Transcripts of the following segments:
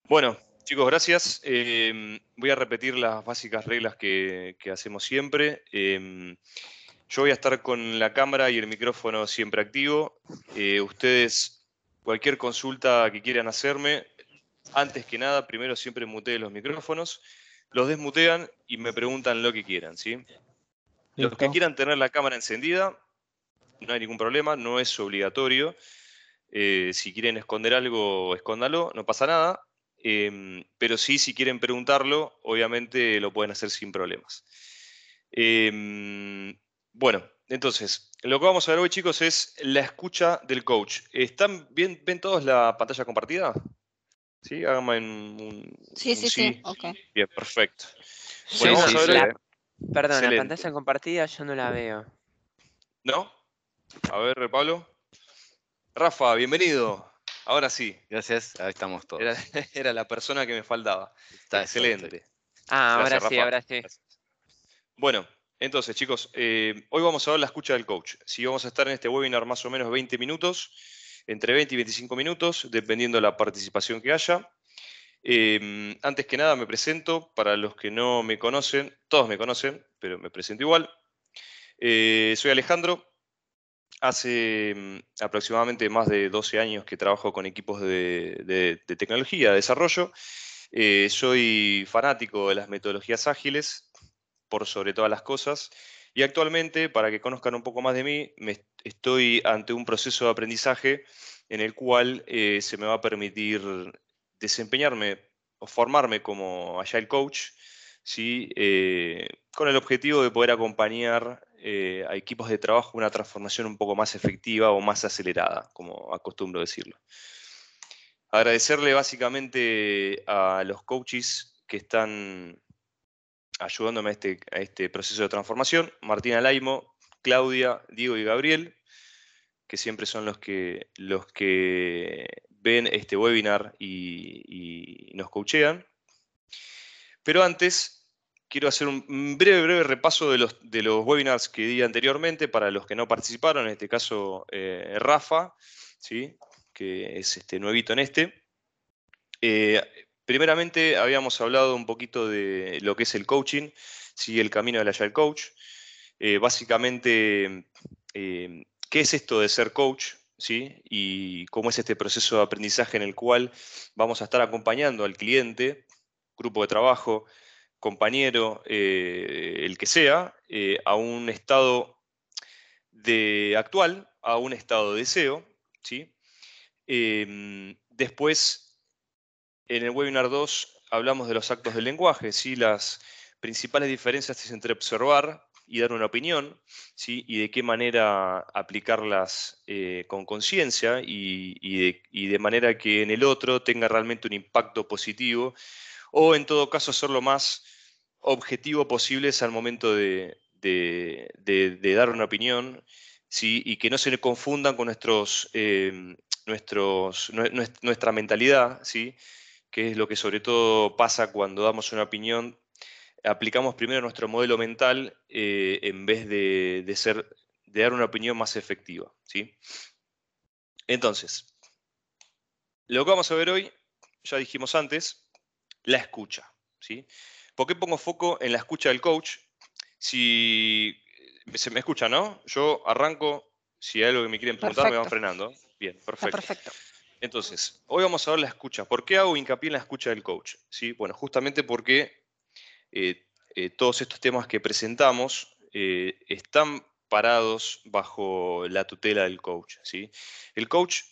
Bueno, chicos, gracias. Voy a repetir las básicas reglas que hacemos siempre. Yo voy a estar con la cámara y el micrófono siempre activo. Ustedes, cualquier consulta que quieran hacerme, antes que nada, primero siempre muteen los micrófonos, los desmutean y me preguntan lo que quieran, ¿sí? Los que Listo. quieran tener la cámara encendida, no hay ningún problema, no es obligatorio. Si quieren esconder algo, escóndalo, no pasa nada. Pero sí, si quieren preguntarlo, obviamente lo pueden hacer sin problemas. Bueno, entonces, lo que vamos a ver hoy, chicos, es la escucha del coach. ¿Están bien, ven todos la pantalla compartida? ¿Sí? Háganme Sí, un sí, sí, sí. ok. Bien, perfecto. Sí, Bueno, vamos sí, a ver se hoy. ve. Perdón, la Excelente. pantalla compartida yo no la veo. ¿No? A ver, Pablo. Rafa, bienvenido. Ahora sí. Gracias, ahí estamos Era, todos. era la persona que me faltaba. Está exacto. Excelente. Ah, ahora Gracias, sí, Rafa. ahora sí. Gracias. Bueno, entonces, chicos, hoy vamos a ver la escucha del coach. Sí, vamos a estar en este webinar más o menos 20 minutos, entre 20 y 25 minutos, dependiendo de la participación que haya. Antes que nada, me presento. Para los que no me conocen, todos me conocen, pero me presento igual. Soy Alejandro. Hace aproximadamente más de 12 años que trabajo con equipos de tecnología, de desarrollo. Soy fanático de las metodologías ágiles, por sobre todas las cosas. Y actualmente, para que conozcan un poco más de mí, estoy ante un proceso de aprendizaje en el cual se me va a permitir desempeñarme o formarme como Agile Coach, ¿sí? Con el objetivo de poder acompañar a equipos de trabajo una transformación un poco más efectiva o más acelerada, como acostumbro decirlo. Agradecerle básicamente a los coaches que están ayudándome a este proceso de transformación, Martina Laimo, Claudia, Diego y Gabriel, que siempre son los que ven este webinar y nos coachean. Pero antes, quiero hacer un breve repaso de los webinars que di anteriormente para los que no participaron, en este caso Rafa, ¿sí? Que es nuevito en este. Primeramente, habíamos hablado un poquito de lo que es el coaching, ¿sí? El camino del Agile Coach. Básicamente, ¿qué es esto de ser coach? ¿Sí? Y cómo es este proceso de aprendizaje en el cual vamos a estar acompañando al cliente, grupo de trabajo, compañero, el que sea, a un estado actual, a un estado de deseo. ¿Sí? Después, en el webinar 2 hablamos de los actos del lenguaje, ¿sí? Las principales diferencias entre observar y dar una opinión, ¿sí? Y de qué manera aplicarlas con conciencia y de manera que en el otro tenga realmente un impacto positivo o en todo caso ser lo más objetivo posible al momento de dar una opinión, ¿sí? Y que no se le confundan con nuestra mentalidad, ¿sí? Que es lo que sobre todo pasa cuando damos una opinión. Aplicamos primero nuestro modelo mental en vez de dar una opinión más efectiva, ¿sí? Entonces, lo que vamos a ver hoy, ya dijimos antes, la escucha, ¿sí? ¿Por qué pongo foco en la escucha del coach? Si se me escucha, ¿no? Yo arranco, si hay algo que me quieren preguntar, me van Perfecto. frenando. Bien, Está perfecto. perfecto. Entonces, hoy vamos a ver la escucha. ¿Por qué hago hincapié en la escucha del coach? ¿Sí? Bueno, justamente porque todos estos temas que presentamos están parados bajo la tutela del coach, ¿sí? El coach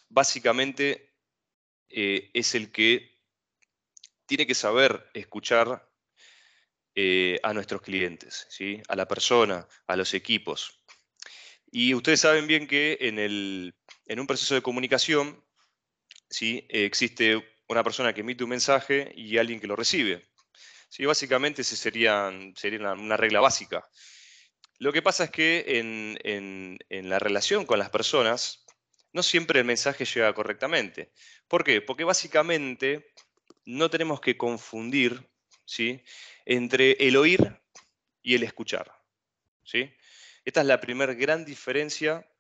básicamente es el que tiene que saber escuchar a nuestros clientes, ¿sí? A la persona, a los equipos. Y ustedes saben bien que en un proceso de comunicación, ¿sí? Existe una persona que emite un mensaje y alguien que lo recibe. Sí, básicamente ese sería una regla básica. Lo que pasa es que en la relación con las personas, no siempre el mensaje llega correctamente. ¿Por qué? Porque básicamente no tenemos que confundir, ¿sí? Entre el oír y el escuchar, ¿sí? Esta es la primera gran diferencia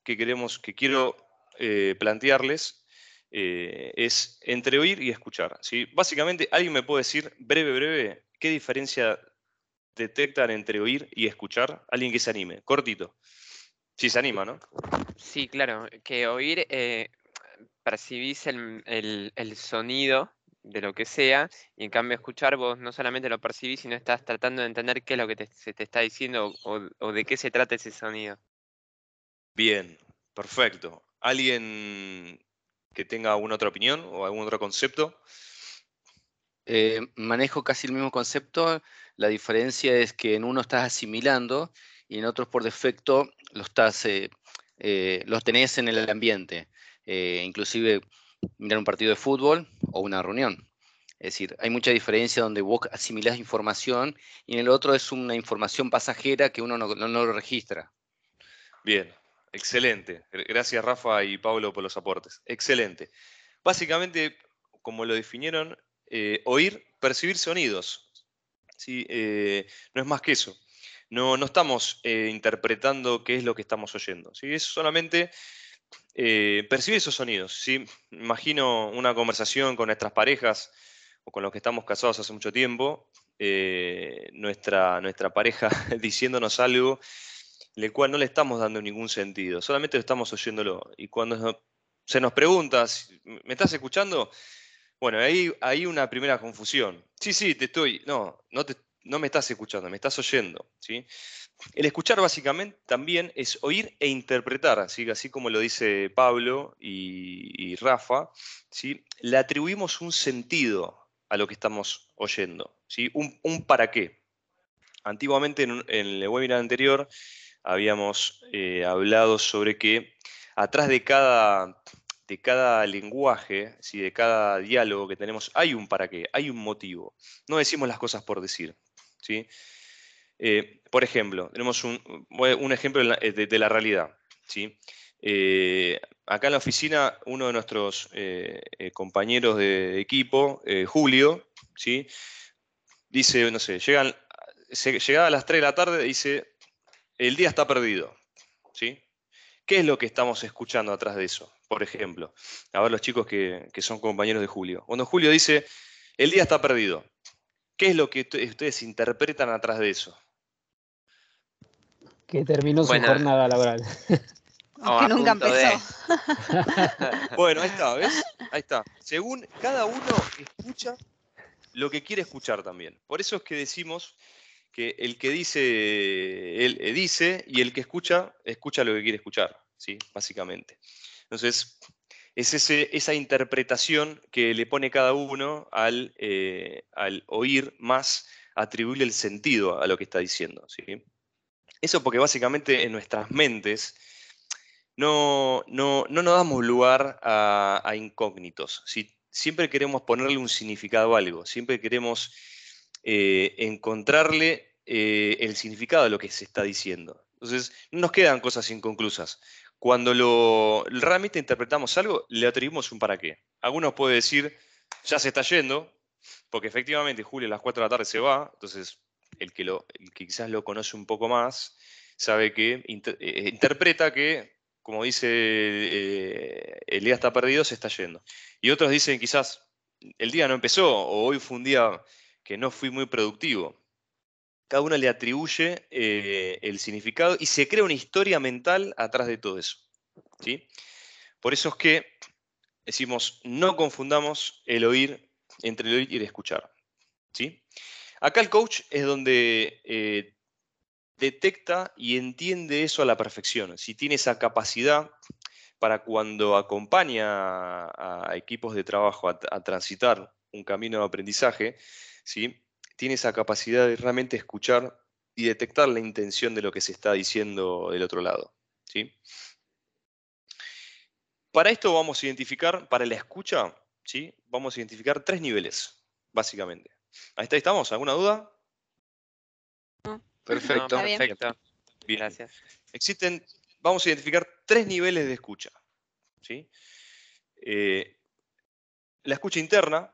que quiero plantearles, es entre oír y escuchar, ¿sí? Básicamente, ¿alguien me puede decir, breve, qué diferencia detectan entre oír y escuchar? Alguien que se anime, cortito. Sí, se anima, ¿no? Sí, claro, que oír, percibís el sonido de lo que sea, y en cambio escuchar vos no solamente lo percibís, sino estás tratando de entender qué es lo que se te está diciendo o de qué se trata ese sonido. Bien, perfecto. ¿Alguien que tenga alguna otra opinión o algún otro concepto? Manejo casi el mismo concepto. La diferencia es que en uno estás asimilando y en otros por defecto los tenés en el ambiente. Inclusive mirar un partido de fútbol o una reunión. Es decir, hay mucha diferencia donde vos asimilás información y en el otro es una información pasajera que uno no lo registra. Bien, excelente. Gracias Rafa y Pablo por los aportes. Excelente. Básicamente, como lo definieron, oír, percibir sonidos. ¿Sí? No es más que eso. No estamos interpretando qué es lo que estamos oyendo. ¿Sí? Es solamente percibir esos sonidos. ¿Sí? Imagino una conversación con nuestras parejas o con los que estamos casados hace mucho tiempo, nuestra pareja diciéndonos algo el cual no le estamos dando ningún sentido, solamente lo estamos oyéndolo. Y cuando se nos pregunta, ¿me estás escuchando? Bueno, ahí hay una primera confusión. Sí, te estoy. No me estás escuchando, me estás oyendo. ¿Sí? El escuchar básicamente también es oír e interpretar, ¿sí? Así como lo dice Pablo y Rafa, ¿sí? Le atribuimos un sentido a lo que estamos oyendo, ¿sí? Un para qué. Antiguamente, en el webinar anterior, habíamos hablado sobre que atrás de cada lenguaje, ¿sí? De cada diálogo que tenemos, hay un para qué, hay un motivo. No decimos las cosas por decir, ¿sí? Por ejemplo, tenemos un ejemplo de la realidad, ¿sí? Acá en la oficina, uno de nuestros compañeros de equipo, Julio, ¿sí? Dice, no sé, llegaba a las 3 de la tarde, dice, el día está perdido, ¿sí? ¿Qué es lo que estamos escuchando atrás de eso? Por ejemplo, a ver los chicos que son compañeros de Julio. Cuando Julio dice, el día está perdido, ¿qué es lo que ustedes interpretan atrás de eso? Que terminó su Bueno, jornada laboral. o Que a nunca punto empezó. de. Bueno, ahí está, ¿ves? Ahí está. Según cada uno escucha lo que quiere escuchar también. Por eso es que decimos que el que dice, él dice, y el que escucha, escucha lo que quiere escuchar, ¿sí? Básicamente. Entonces, es esa interpretación que le pone cada uno al oír más, atribuirle el sentido a lo que está diciendo, ¿sí? Eso porque básicamente en nuestras mentes no nos damos lugar a incógnitos, ¿sí? Siempre queremos ponerle un significado a algo, siempre queremos encontrarle el significado de lo que se está diciendo. Entonces, no nos quedan cosas inconclusas. Cuando realmente interpretamos algo, le atribuimos un para qué. Algunos pueden decir, ya se está yendo, porque efectivamente Julio a las 4 de la tarde se va, entonces el que quizás lo conoce un poco más, sabe que interpreta que, como dice, el día está perdido, se está yendo. Y otros dicen quizás, el día no empezó, o hoy fue un día que no fui muy productivo. Cada uno le atribuye el significado y se crea una historia mental atrás de todo eso, ¿sí? Por eso es que decimos, no confundamos el oír entre el oír y el escuchar, ¿sí? Acá el coach es donde detecta y entiende eso a la perfección. Si tiene esa capacidad para cuando acompaña a equipos de trabajo a transitar un camino de aprendizaje, ¿sí? Tiene esa capacidad de realmente escuchar y detectar la intención de lo que se está diciendo del otro lado, ¿sí? Para esto vamos a identificar, para la escucha, ¿sí? Vamos a identificar 3 niveles, básicamente. Ahí estamos. ¿Alguna duda? No, Perfecto. No, está bien. perfecto. Bien. Gracias. Vamos a identificar 3 niveles de escucha, ¿sí? La escucha interna,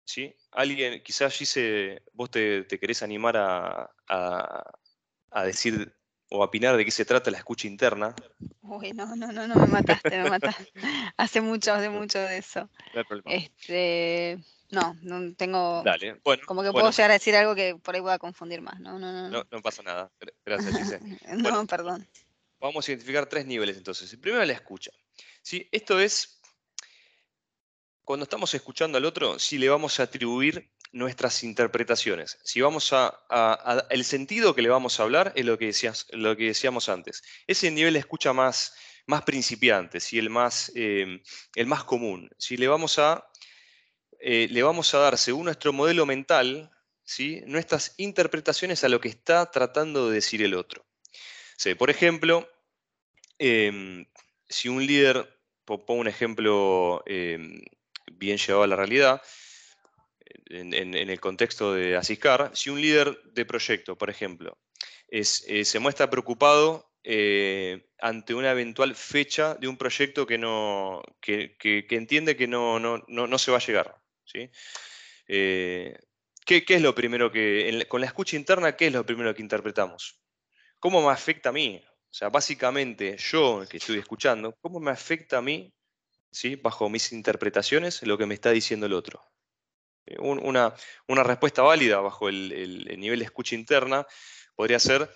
¿sí? Alguien, quizás Gise, vos te querés animar a decir o opinar de qué se trata la escucha interna. Uy, no, me mataste, me mataste. Hace mucho de eso. No hay problema. No tengo, Dale, bueno, como que puedo bueno, llegar a decir algo que por ahí voy a confundir más. No. no pasa nada. Gracias, Gise. No, Bueno, perdón. vamos a identificar 3 niveles entonces. El primero es la escucha. ¿Sí? Esto es, cuando estamos escuchando al otro, si le vamos a atribuir nuestras interpretaciones. Si vamos el sentido que le vamos a hablar es lo que decíamos antes. Ese nivel de escucha más principiante, ¿sí? el más común. Si le vamos a dar, según nuestro modelo mental, ¿sí? nuestras interpretaciones a lo que está tratando de decir el otro. Sí, por ejemplo, si un líder, pongo un ejemplo bien llevado a la realidad, en el contexto de Asiscar, si un líder de proyecto, por ejemplo, se muestra preocupado ante una eventual fecha de un proyecto que entiende que no se va a llegar. ¿Sí? ¿Qué es lo primero con la escucha interna, qué es lo primero que interpretamos? ¿Cómo me afecta a mí? O sea, básicamente yo, que estoy escuchando, ¿cómo me afecta a mí, ¿sí? bajo mis interpretaciones, lo que me está diciendo el otro? Una respuesta válida bajo el nivel de escucha interna podría ser: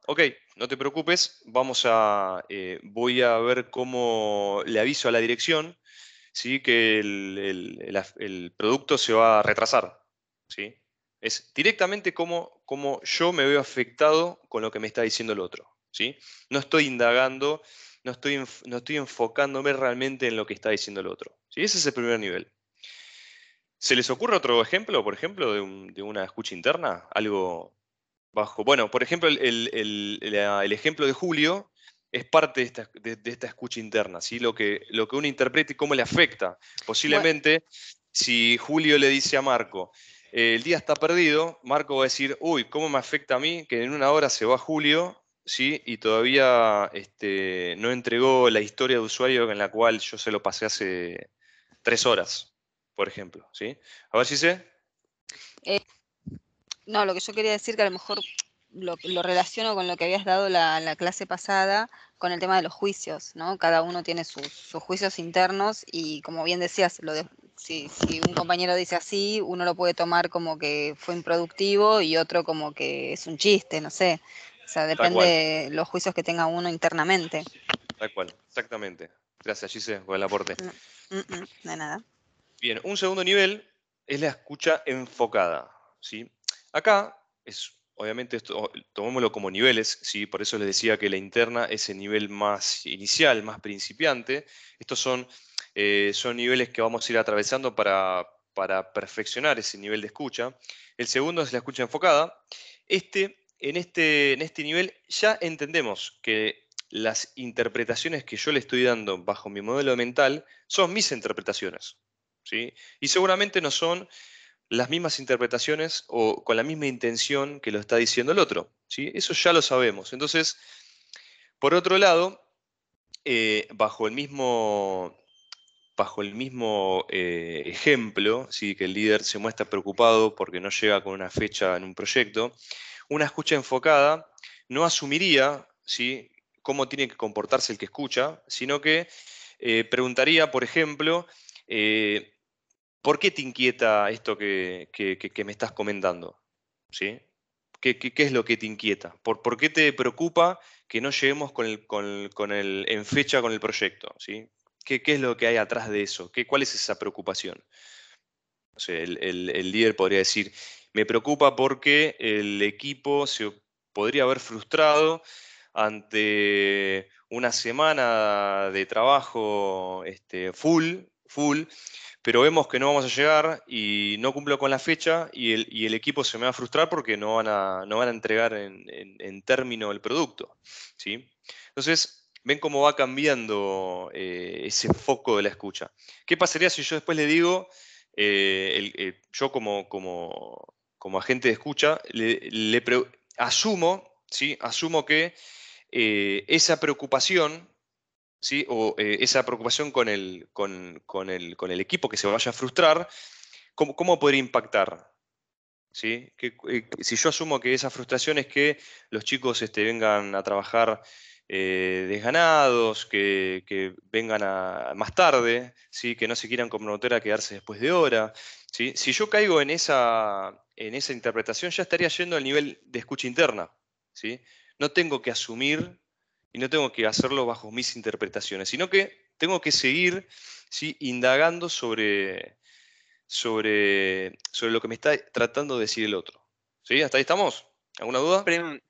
ok, no te preocupes, voy a ver cómo le aviso a la dirección, ¿sí? que el producto se va a retrasar. ¿Sí? Es directamente cómo yo me veo afectado con lo que me está diciendo el otro. ¿Sí? No estoy indagando, no estoy enfocándome realmente en lo que está diciendo el otro. ¿Sí? Ese es el primer nivel. ¿Se les ocurre otro ejemplo, por ejemplo, de una escucha interna? Algo bajo. Bueno, por ejemplo, el ejemplo de Julio es parte de esta escucha interna, ¿sí? Lo que uno interpreta y cómo le afecta. Bueno, Posiblemente, si Julio le dice a Marco, el día está perdido, Marco va a decir: uy, ¿cómo me afecta a mí que en una hora se va Julio, ¿sí? Y todavía no entregó la historia de usuario en la cual yo se lo pasé hace 3 horas, por ejemplo, ¿sí? A ver si sé. no, lo que yo quería decir que a lo mejor lo relaciono con lo que habías dado la clase pasada, con el tema de los juicios, ¿no? Cada uno tiene sus juicios internos y como bien decías, si un compañero dice así, uno lo puede tomar como que fue improductivo y otro como que es un chiste, no sé. O sea, Tal depende cual, de los juicios que tenga uno internamente. tal cual, exactamente. Gracias, Gise, por el aporte. De nada. Bien, un segundo nivel es la escucha enfocada, ¿sí? Acá obviamente, tomémoslo como niveles, ¿sí? Por eso les decía que la interna es el nivel más inicial, más principiante. Estos son niveles que vamos a ir atravesando para perfeccionar ese nivel de escucha. El segundo es la escucha enfocada. En este nivel ya entendemos que las interpretaciones que yo le estoy dando bajo mi modelo mental son mis interpretaciones. ¿Sí? Y seguramente no son las mismas interpretaciones o con la misma intención que lo está diciendo el otro. ¿Sí? Eso ya lo sabemos. Entonces, por otro lado, bajo el mismo ejemplo, ¿sí? que el líder se muestra preocupado porque no llega con una fecha en un proyecto, una escucha enfocada no asumiría, ¿sí? cómo tiene que comportarse el que escucha, sino que preguntaría, por ejemplo, ¿por qué te inquieta esto que me estás comentando? ¿Sí? ¿Qué es lo que te inquieta? ¿Por qué te preocupa que no lleguemos en fecha con el proyecto? ¿Sí? ¿Qué es lo que hay atrás de eso? ¿Cuál es esa preocupación? No sé, el líder podría decir: me preocupa porque el equipo se podría haber frustrado ante una semana de trabajo full, pero vemos que no vamos a llegar y no cumplo con la fecha y el equipo se me va a frustrar porque no van a entregar en término el producto. ¿Sí? Entonces, ven cómo va cambiando ese foco de la escucha. ¿Qué pasaría si yo después le digo, yo como agente de escucha, asumo, ¿sí? Asumo que esa preocupación, ¿sí? o esa preocupación con el equipo que se vaya a frustrar, ¿cómo podría impactar? ¿sí? Si yo asumo que esa frustración es que los chicos vengan a trabajar desganados, que vengan más tarde, ¿sí? Que no se quieran comprometer a quedarse después de hora, ¿sí? Si yo caigo en esa interpretación, ya estaría yendo al nivel de escucha interna, ¿sí? No tengo que asumir y no tengo que hacerlo bajo mis interpretaciones, sino que tengo que seguir, ¿sí? Indagando sobre lo que me está tratando de decir el otro. ¿Sí? ¿Hasta ahí estamos? ¿Alguna duda?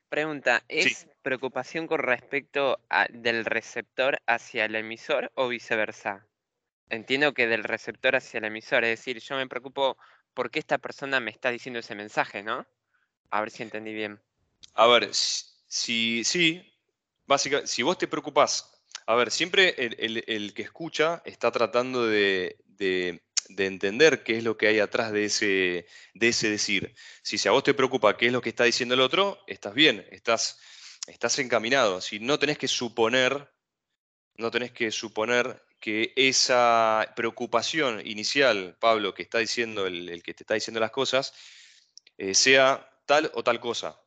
Pregunta, Sí. ¿es preocupación con respecto del receptor hacia el emisor o viceversa? Entiendo que del receptor hacia el emisor, es decir, yo me preocupo por qué esta persona me está diciendo ese mensaje, ¿no? A ver si entendí bien. A ver, sí, básicamente, si vos te preocupás, a ver, siempre el que escucha está tratando de entender qué es lo que hay atrás de ese decir. Si a vos te preocupa qué es lo que está diciendo el otro, estás bien, estás encaminado. Si no tenés que suponer, no tenés que suponer que esa preocupación inicial, Pablo, que está diciendo el que te está diciendo las cosas, sea tal o tal cosa.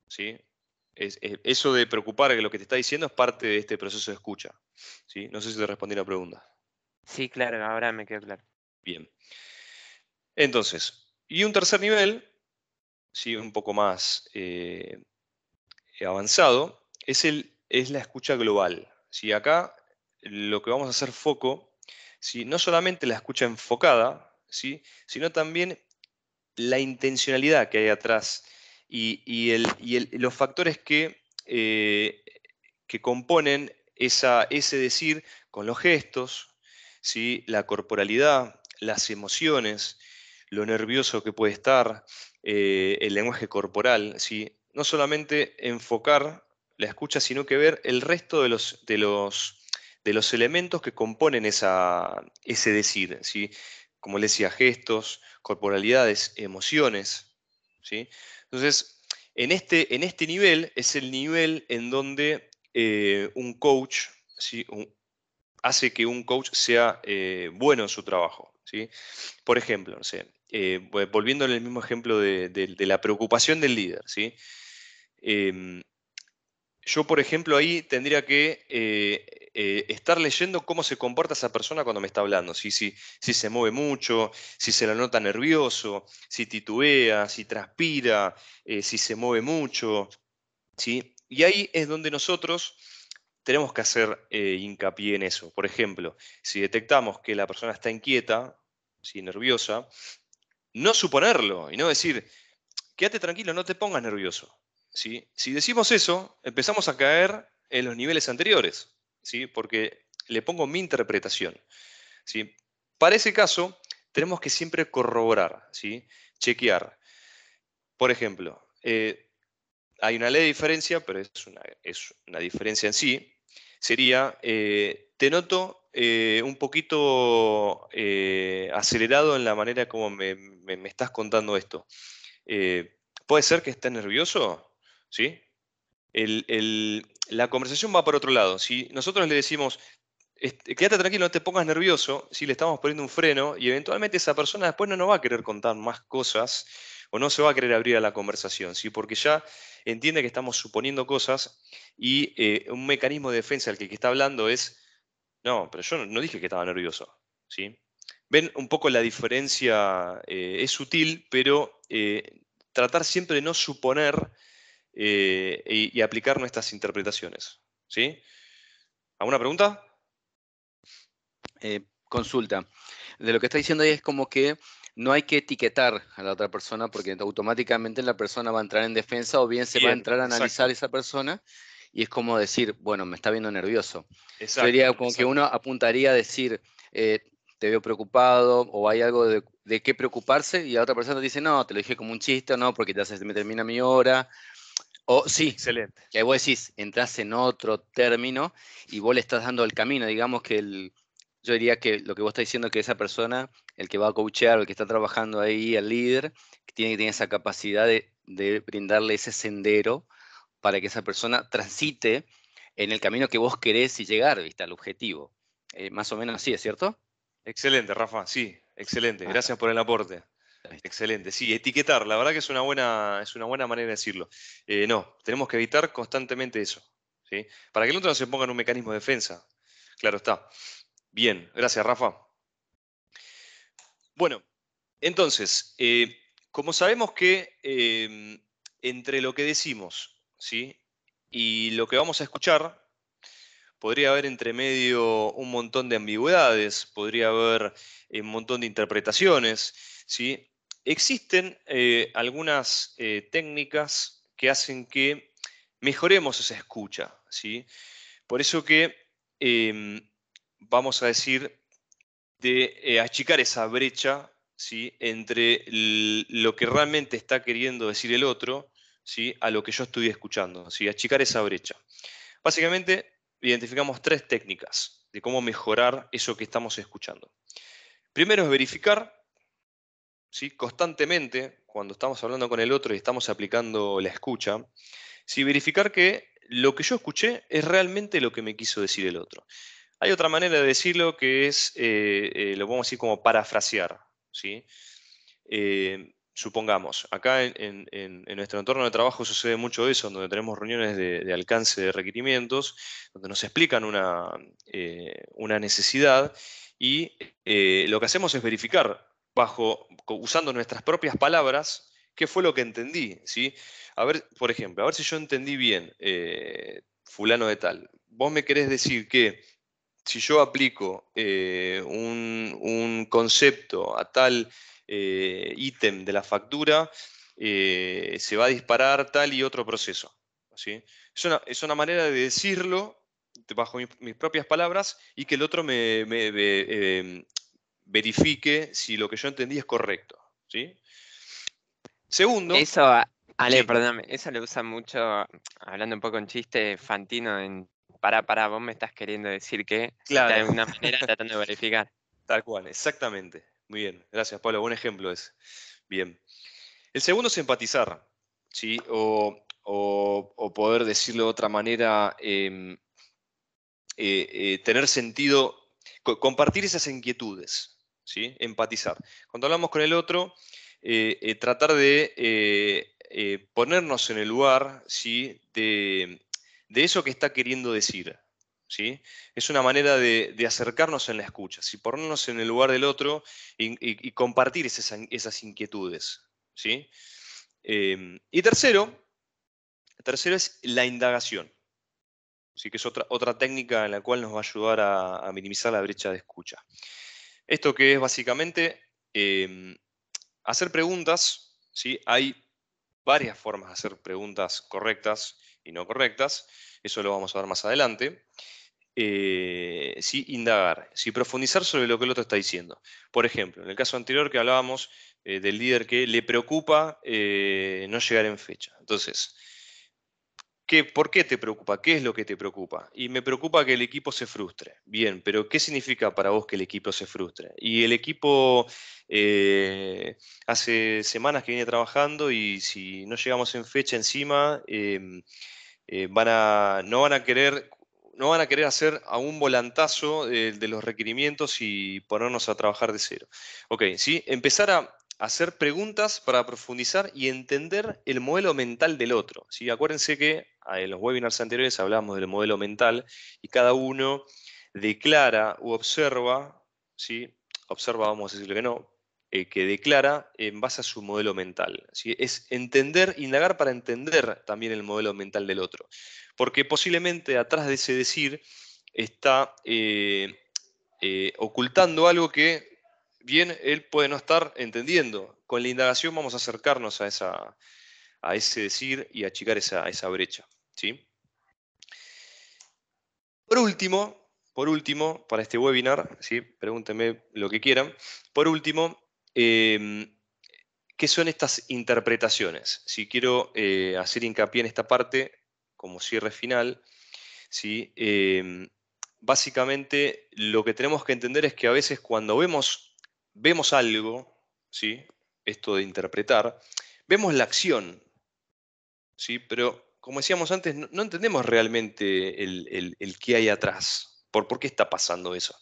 ¿Sí? Eso de preocupar que lo que te está diciendo es parte de este proceso de escucha. ¿Sí? No sé si te respondí la pregunta. Sí, claro, ahora me quedó claro. Bien. Entonces, y un tercer nivel, ¿sí? Un poco más avanzado, es la escucha global. ¿Sí? Acá lo que vamos a hacer foco, ¿sí? No solamente la escucha enfocada, ¿sí? Sino también la intencionalidad que hay atrás y los factores que componen ese decir con los gestos, ¿sí? La corporalidad, las emociones, lo nervioso que puede estar, el lenguaje corporal, ¿sí? No solamente enfocar la escucha, sino que ver el resto de los elementos que componen ese decir, ¿sí? Como les decía, gestos, corporalidades, emociones, ¿sí? Entonces, en este nivel es el nivel en donde un coach, ¿sí? Hace que un coach sea bueno en su trabajo, ¿sí? Por ejemplo, no sé, volviendo en el mismo ejemplo de la preocupación del líder, ¿sí? Em, yo, por ejemplo, ahí tendría que estar leyendo cómo se comporta esa persona cuando me está hablando. Si se mueve mucho, si se lo nota nervioso, si titubea, si transpira, si se mueve mucho, ¿sí? Y ahí es donde nosotros tenemos que hacer hincapié en eso. Por ejemplo, si detectamos que la persona está inquieta, ¿sí? Nerviosa, no suponerlo y no decir, quédate tranquilo, no te pongas nervioso. ¿Sí? Si decimos eso, empezamos a caer en los niveles anteriores, ¿sí? Porque le pongo mi interpretación. ¿Sí? Para ese caso, tenemos que siempre corroborar, ¿sí? Chequear. Por ejemplo, hay una ley de diferencia, pero es una diferencia en sí. Sería, te noto un poquito acelerado en la manera como me estás contando esto. ¿Puede ser que estés nervioso? ¿Sí? La conversación va por otro lado. Si nosotros le decimos, quédate tranquilo, no te pongas nervioso, si le estamos poniendo un freno y eventualmente esa persona después no nos va a querer contar más cosas o no se va a querer abrir a la conversación, ¿sí? Porque ya entiende que estamos suponiendo cosas y un mecanismo de defensa al que está hablando es, no, pero yo no dije que estaba nervioso, ¿sí? Ven un poco la diferencia, es sutil, pero tratar siempre de no suponer y aplicar nuestras interpretaciones, ¿sí? ¿Alguna pregunta? Consulta. De lo que está diciendo ahí es como que no hay que etiquetar a la otra persona porque automáticamente la persona va a entrar en defensa o bien se va a Bien, entrar a analizar exacto, esa persona y es como decir, bueno, me está viendo nervioso. Yo exacto, diría como que exacto. uno apuntaría a decir, te veo preocupado o hay algo de qué preocuparse y la otra persona dice, no, te lo dije como un chiste, no, porque ya se me termina mi hora. O sí, Excelente. que vos decís, entras en otro término y vos le estás dando el camino. Digamos que yo diría que lo que vos estás diciendo es que esa persona, el que va a coachear o el que está trabajando ahí, el líder, tiene que tener esa capacidad de brindarle ese sendero para que esa persona transite en el camino que vos querés y llegar, ¿viste? Al objetivo. Más o menos así, ¿es cierto? Excelente, Rafa. Sí, excelente. Ah, Gracias por el aporte. ¿viste? Excelente. Sí, etiquetar, la verdad que es una buena manera de decirlo. No, tenemos que evitar constantemente eso, ¿sí? Para que el otro no se ponga en un mecanismo de defensa. Claro está. Bien, gracias, Rafa. Bueno, entonces, como sabemos que entre lo que decimos, ¿sí? Y lo que vamos a escuchar, podría haber entre medio un montón de ambigüedades, podría haber un montón de interpretaciones, ¿sí? Existen algunas técnicas que hacen que mejoremos esa escucha, ¿sí? Por eso que vamos a decir de achicar esa brecha, ¿sí? Entre lo que realmente está queriendo decir el otro, ¿sí? A lo que yo estoy escuchando, ¿sí? Achicar esa brecha. Básicamente, identificamos 3 técnicas de cómo mejorar eso que estamos escuchando. Primero es verificar, ¿sí? Constantemente, cuando estamos hablando con el otro y estamos aplicando la escucha, ¿sí? Verificar que lo que yo escuché es realmente lo que me quiso decir el otro. Hay otra manera de decirlo que es, lo podemos decir como parafrasear, ¿sí? Supongamos, acá en nuestro entorno de trabajo sucede mucho eso, donde tenemos reuniones de alcance de requerimientos, donde nos explican una necesidad y lo que hacemos es verificar usando nuestras propias palabras qué fue lo que entendí, ¿sí? A ver, por ejemplo, a ver si yo entendí bien, fulano de tal. Vos me querés decir que si yo aplico un concepto a tal ítem de la factura, se va a disparar tal y otro proceso, ¿sí? Es una manera de decirlo bajo mis propias palabras y que el otro verifique si lo que yo entendí es correcto, ¿sí? Segundo, Eso, Ale, sí, perdóname, eso lo usa mucho, hablando un poco en chiste, Fantino en para, vos me estás queriendo decir que, de claro, alguna manera tratando de verificar. tal cual, exactamente. Muy bien, gracias Pablo, buen ejemplo es. Bien. El segundo es empatizar, ¿sí? O poder decirlo de otra manera, tener sentido, compartir esas inquietudes, ¿sí? Empatizar. Cuando hablamos con el otro, tratar de ponernos en el lugar, ¿sí? De eso que está queriendo decir, ¿sí? Es una manera de acercarnos en la escucha, ¿sí? Ponernos en el lugar del otro y compartir esas inquietudes, ¿sí? Y tercero es la indagación, ¿sí? Que es otra técnica en la cual nos va a ayudar a minimizar la brecha de escucha. Esto que es básicamente hacer preguntas, ¿sí? Hay varias formas de hacer preguntas correctas y no correctas, eso lo vamos a ver más adelante. Sí, indagar, sí, profundizar sobre lo que el otro está diciendo. Por ejemplo, en el caso anterior que hablábamos del líder que le preocupa no llegar en fecha. Entonces, ¿por qué te preocupa? ¿Qué es lo que te preocupa? Y me preocupa que el equipo se frustre. Bien, pero ¿qué significa para vos que el equipo se frustre? Y el equipo hace semanas que viene trabajando y si no llegamos en fecha encima, no van a querer hacer a un volantazo de los requerimientos y ponernos a trabajar de cero. Ok, ¿sí? Empezar a hacer preguntas para profundizar y entender el modelo mental del otro, ¿sí? Acuérdense que en los webinars anteriores hablamos del modelo mental y cada uno declara u observa, ¿sí? Observa, vamos a decirle que no, que declara en base a su modelo mental, ¿sí? Es entender, indagar para entender también el modelo mental del otro. Porque posiblemente atrás de ese decir está ocultando algo que bien él puede no estar entendiendo. Con la indagación vamos a acercarnos a ese decir y achicar esa brecha, ¿sí? Por último, para este webinar, ¿sí? Pregúntenme lo que quieran. Por último, ¿qué son estas interpretaciones? Si quiero hacer hincapié en esta parte como cierre final, ¿sí? Básicamente lo que tenemos que entender es que a veces cuando vemos algo, ¿sí? Esto de interpretar, vemos la acción, ¿sí? Pero como decíamos antes, no entendemos realmente el qué hay atrás, por qué está pasando eso.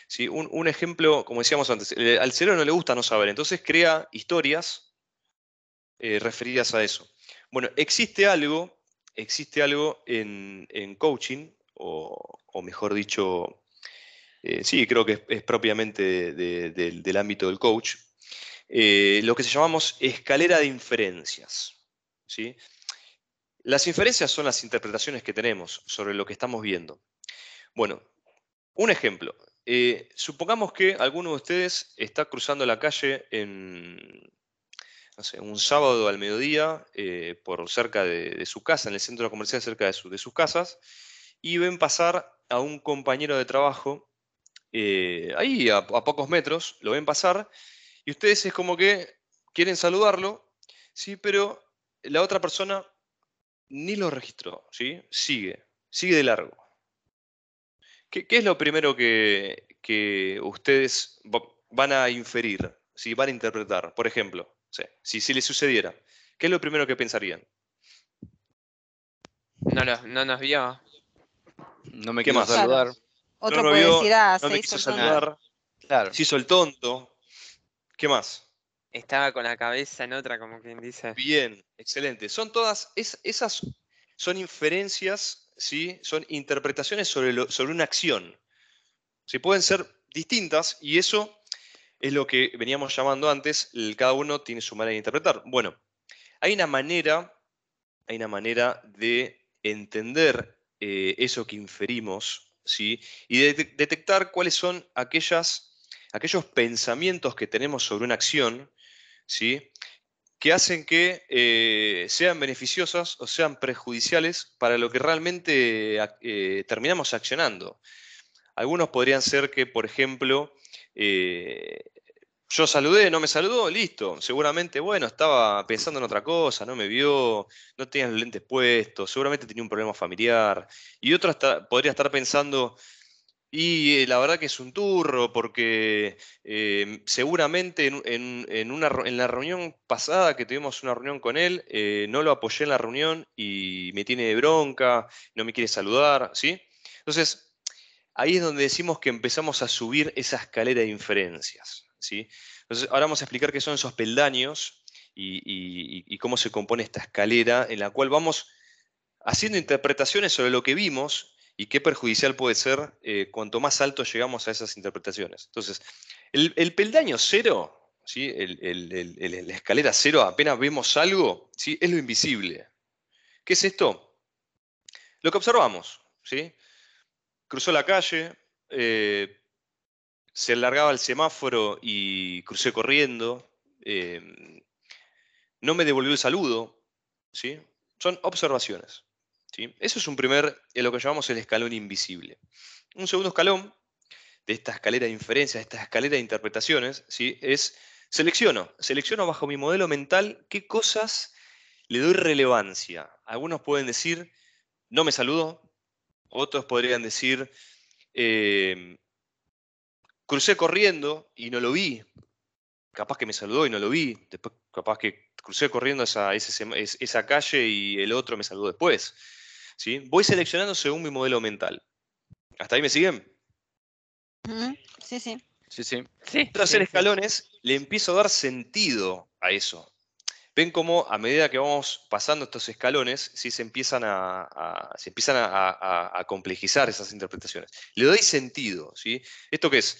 ¿sí? Un ejemplo, como decíamos antes, al cerebro no le gusta no saber, entonces crea historias referidas a eso. Bueno, existe algo en coaching, o mejor dicho, sí, creo que es propiamente del ámbito del coach, lo que se llamamos escalera de inferencias, ¿sí? Las inferencias son las interpretaciones que tenemos sobre lo que estamos viendo. Bueno, un ejemplo. Supongamos que alguno de ustedes está cruzando la calle no sé, un sábado al mediodía por cerca de su casa, en el centro comercial cerca de sus casas, y ven pasar a un compañero de trabajo ahí a pocos metros, lo ven pasar, y ustedes es como que quieren saludarlo, ¿sí? Pero la otra persona ni lo registró, ¿sí? Sigue de largo. ¿Qué es lo primero que ustedes van a inferir, ¿sí? Van a interpretar? Por ejemplo, si les sucediera, ¿qué es lo primero que pensarían? No nos vio. No me ¿Qué quiso más? Claro. saludar. No Otro me puede vio, decir, ah, no se me hizo quiso el Nada, tonto. saludar, claro. se hizo el tonto. ¿Qué más? Estaba con la cabeza en otra, como quien dice. Bien, excelente. Son todas, esas son inferencias, ¿sí? Son interpretaciones sobre una acción. ¿Sí? Pueden ser distintas y eso es lo que veníamos llamando antes, cada uno tiene su manera de interpretar. Bueno, hay una manera de entender eso que inferimos, ¿sí? Y de detectar cuáles son aquellos pensamientos que tenemos sobre una acción, ¿sí? Que hacen que sean beneficiosas o sean perjudiciales para lo que realmente terminamos accionando. Algunos podrían ser que, por ejemplo, eh, yo saludé, no me saludó, listo. Seguramente, bueno, estaba pensando en otra cosa, no me vio, no tenía los lentes puestos, seguramente tenía un problema familiar. Y otro podría estar pensando, y la verdad que es un turro, porque seguramente en la reunión pasada que tuvimos una reunión con él, no lo apoyé en la reunión y me tiene de bronca, no me quiere saludar, ¿sí? Entonces, ahí es donde decimos que empezamos a subir esa escalera de inferencias, ¿sí? Entonces, ahora vamos a explicar qué son esos peldaños y cómo se compone esta escalera en la cual vamos haciendo interpretaciones sobre lo que vimos y qué perjudicial puede ser cuanto más alto llegamos a esas interpretaciones. Entonces, el peldaño cero, ¿sí? La escalera cero, apenas vemos algo, ¿sí? Es lo invisible. ¿Qué es esto? Lo que observamos, ¿sí? Cruzó la calle, se alargaba el semáforo y crucé corriendo. No me devolvió el saludo, ¿sí? Son observaciones, ¿sí? Eso es lo que llamamos el escalón invisible. Un segundo escalón de esta escalera de inferencias, de esta escalera de interpretaciones, ¿sí? Es selecciono bajo mi modelo mental qué cosas le doy relevancia. Algunos pueden decir, no me saludó, otros podrían decir, eh, crucé corriendo y no lo vi, capaz que me saludó y no lo vi, después capaz que crucé corriendo esa calle y el otro me saludó después, ¿sí? Voy seleccionando según mi modelo mental. ¿Hasta ahí me siguen? Ujú. Sí, sí. Sí, sí. Sí, Tras hacer sí, sí. escalones, le empiezo a dar sentido a eso. Ven cómo a medida que vamos pasando estos escalones, ¿sí? Se empiezan a complejizar esas interpretaciones. Le doy sentido, ¿sí? ¿Esto qué es?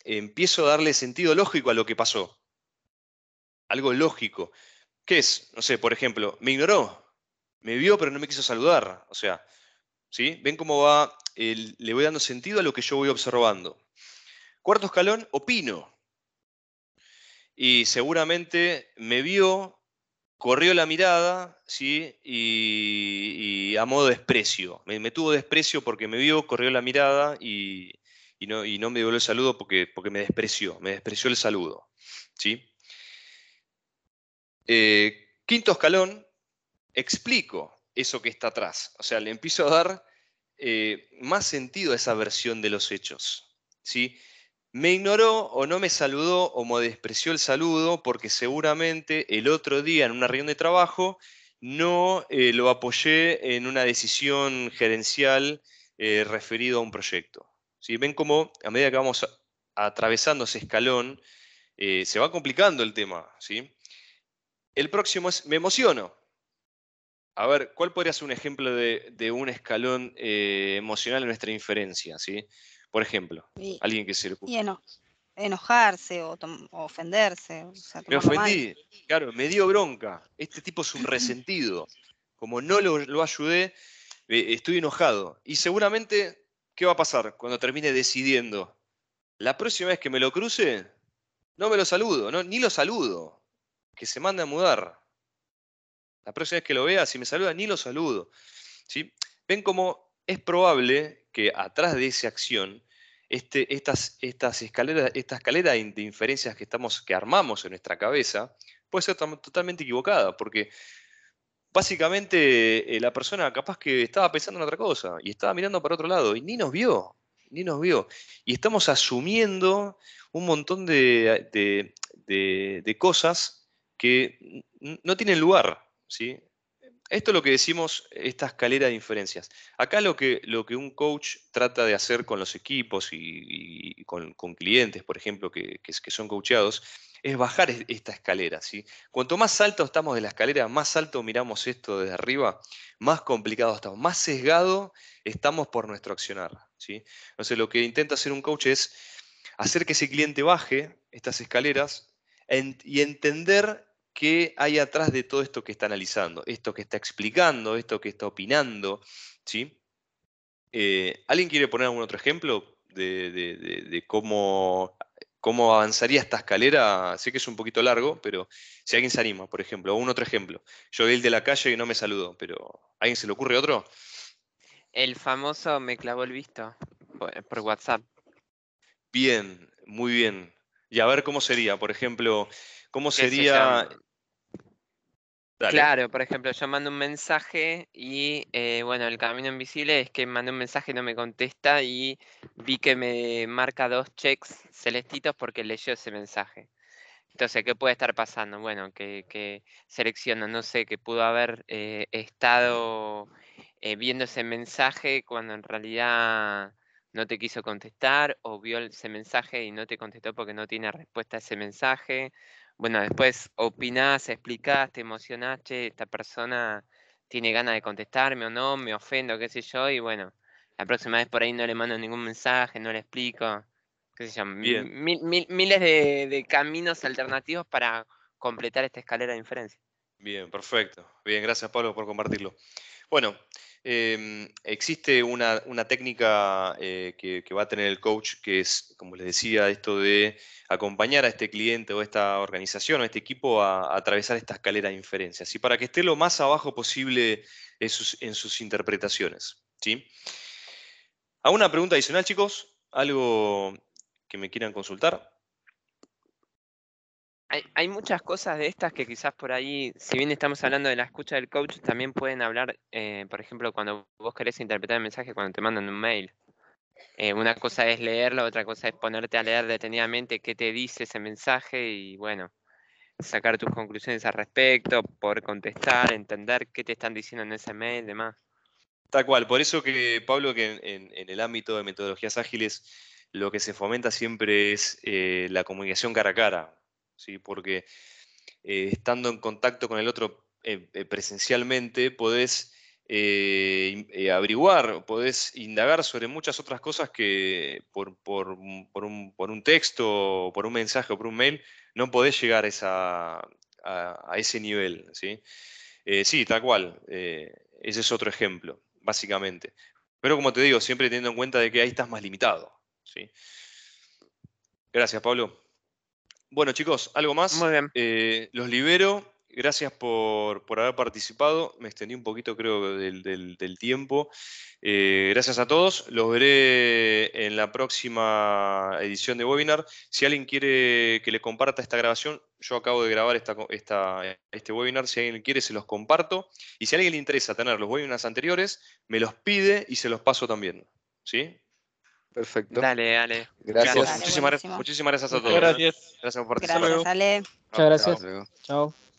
Empiezo a darle sentido lógico a lo que pasó. Algo lógico. ¿Qué es? No sé, por ejemplo, me ignoró, me vio pero no me quiso saludar. O sea, ¿sí? ¿Ven cómo va? Le voy dando sentido a lo que yo voy observando. Cuarto escalón, opino. Y seguramente me vio, corrió la mirada, ¿sí? Y a modo de desprecio. Me tuvo desprecio porque me vio, corrió la mirada y no me devolvió el saludo porque me despreció el saludo, ¿sí? Quinto escalón, explico eso que está atrás. O sea, le empiezo a dar más sentido a esa versión de los hechos, ¿sí? Me ignoró o no me saludó o me despreció el saludo porque seguramente el otro día en una reunión de trabajo no lo apoyé en una decisión gerencial referido a un proyecto. ¿sí? Ven cómo a medida que vamos atravesando ese escalón, se va complicando el tema, ¿sí? El próximo es, me emociono. A ver, ¿cuál podría ser un ejemplo de un escalón emocional en nuestra inferencia, ¿sí? Por ejemplo, Y, alguien que se le y ocurra. enojarse o ofenderse, o sea, Me tomarlo mal. ofendí, claro, me dio bronca. Este tipo es un resentido. Como no lo ayudé, estoy enojado. Y seguramente, ¿qué va a pasar cuando termine decidiendo? La próxima vez que me lo cruce, no me lo saludo, ni lo saludo. Que se mande a mudar. La próxima vez que lo vea, si me saluda, ni lo saludo. ¿Sí? Ven cómo es probable que atrás de esa acción, esta escalera de inferencias que armamos en nuestra cabeza, puede ser totalmente equivocada, porque básicamente la persona capaz que estaba pensando en otra cosa y estaba mirando para otro lado y ni nos vio. Y estamos asumiendo un montón de cosas que no tienen lugar, ¿sí? Esto es lo que decimos, esta escalera de inferencias. Acá lo que un coach trata de hacer con los equipos y con clientes, por ejemplo, que son coacheados, es bajar esta escalera, ¿sí? Cuanto más alto estamos de la escalera, más alto miramos esto desde arriba, más complicado estamos, más sesgado estamos por nuestro accionar, ¿sí? Entonces lo que intenta hacer un coach es hacer que ese cliente baje estas escaleras y entender qué hay atrás de todo esto que está analizando, esto que está explicando, esto que está opinando, ¿sí? ¿Alguien quiere poner algún otro ejemplo de cómo avanzaría esta escalera? Sé que es un poquito largo, pero si alguien se anima, por ejemplo, o un otro ejemplo. Yo vi el de la calle y no me saludó, pero ¿a alguien se le ocurre otro? El famoso me clavó el visto por WhatsApp. Bien, muy bien. Y a ver cómo sería, por ejemplo, cómo ¿Qué se llama? sería... Dale. Claro, por ejemplo, yo mando un mensaje y bueno, el camino invisible es que mandé un mensaje y no me contesta y vi que me marca 2 checks celestitos porque leyó ese mensaje. Entonces, ¿qué puede estar pasando? Bueno, que selecciono, no sé, que pudo haber estado viendo ese mensaje cuando en realidad no te quiso contestar o vio ese mensaje y no te contestó porque no tiene respuesta a ese mensaje. Bueno, después opinás, explicás, te emocionás, che, esta persona tiene ganas de contestarme o no, me ofendo, qué sé yo, y bueno, la próxima vez por ahí no le mando ningún mensaje, no le explico, qué sé yo, Bien. miles de caminos alternativos para completar esta escalera de inferencia. Bien, perfecto. Bien, gracias Pablo por compartirlo. Bueno, existe una técnica que va a tener el coach, que es, como les decía, esto de acompañar a este cliente o esta organización o este equipo a atravesar esta escalera de inferencias y para que esté lo más abajo posible en sus interpretaciones. ¿Sí? ¿Hago una pregunta adicional, chicos? ¿Algo que me quieran consultar? Hay muchas cosas de estas que quizás por ahí, si bien estamos hablando de la escucha del coach, también pueden hablar, por ejemplo, cuando vos querés interpretar el mensaje cuando te mandan un mail. Una cosa es leerlo, otra cosa es ponerte a leer detenidamente qué te dice ese mensaje y bueno, sacar tus conclusiones al respecto, poder contestar, entender qué te están diciendo en ese mail, demás. Tal cual, por eso que Pablo, que en el ámbito de metodologías ágiles, lo que se fomenta siempre es la comunicación cara a cara, ¿sí? Porque estando en contacto con el otro presencialmente, podés averiguar, podés indagar sobre muchas otras cosas que por un texto, por un mensaje o por un mail, no podés llegar a ese nivel, ¿sí? Sí, tal cual. Ese es otro ejemplo, básicamente. Pero como te digo, siempre teniendo en cuenta de que ahí estás más limitado, ¿sí? Gracias, Pablo. Bueno, chicos, algo Muy más. bien. Los libero. Gracias por haber participado. Me extendí un poquito, creo, del tiempo. Gracias a todos. Los veré en la próxima edición de webinar. Si alguien quiere que le comparta esta grabación, yo acabo de grabar este webinar. Si alguien quiere, se los comparto. Y si a alguien le interesa tener los webinars anteriores, me los pide y se los paso también. ¿Sí? Perfecto. Dale, dale. Chicos, Gracias. Dale, muchísimas, buenísimo. muchísimas gracias a Muchas todos. gracias. Gracias por Hasta participar. Gracias, luego. Ale. Muchas Chao. Hasta gracias. luego. Chao.